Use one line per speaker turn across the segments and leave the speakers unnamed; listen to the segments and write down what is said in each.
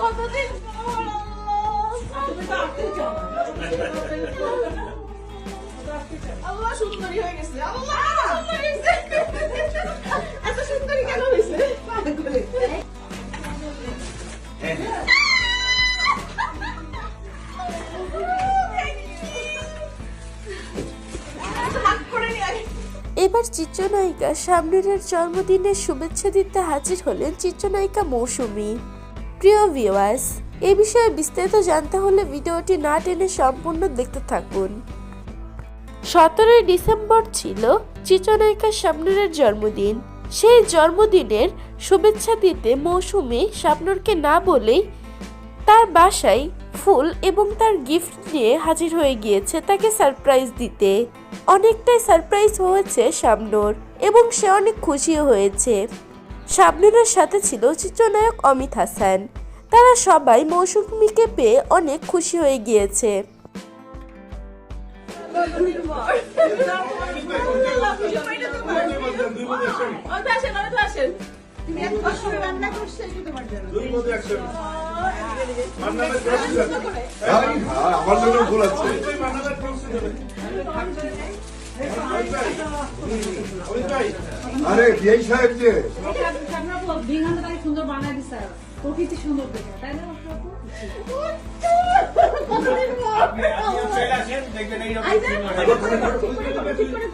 কতদিন পর আল্লাহ সুন্দরী হয়ে গেছে। আল্লাহ সুন্দরী হয়েছে। এত সুন্দরী কেন হয়েছে?
এবার চিত্রনায়িকা শাবনূরের জন্মদিনের শুভেচ্ছা দিতে হাজির হলেন চিত্রনায়িকা মৌসুমী। প্রিয় ভিউয়ার্স, এ বিষয়ে বিস্তারিত জানতে হলে ভিডিওটি না টেনে সম্পূর্ণ দেখতে থাকুন। 17 ডিসেম্বর ছিল চিত্রনায়িকা শাবনূরের জন্মদিন। সেই জন্মদিনের শুভেচ্ছা দিতে মৌসুমী শাবনূরকে না বলেই তার বাসায় ফুল এবং তার গিফট নিয়ে হাজির হয়ে গিয়েছে তাকে সারপ্রাইজ দিতে। অনেকটাই সারপ্রাইজ হয়েছে শাবনূর এবং সে অনেক খুশিও হয়েছে। শাবনূরের সাথে ছিল চিত্রনায়ক অমিত হাসান। তারা সবাই মৌসুমীকে পেয়ে অনেক খুশি হয়ে গিয়েছে।
তুমি এত কষ্ট করে রান্না করছো এটা তোমার জন্য।
আমার জন্য ভুল আছে। আরে বিআই সাহেব যে
সুন্দর বানায় দিচ্ছে, প্রকৃতি সুন্দর দেখে, তাই না?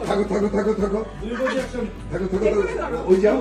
থাকো থাকো থাকো থাকো থাকো থাকো থাকো ওই যাও।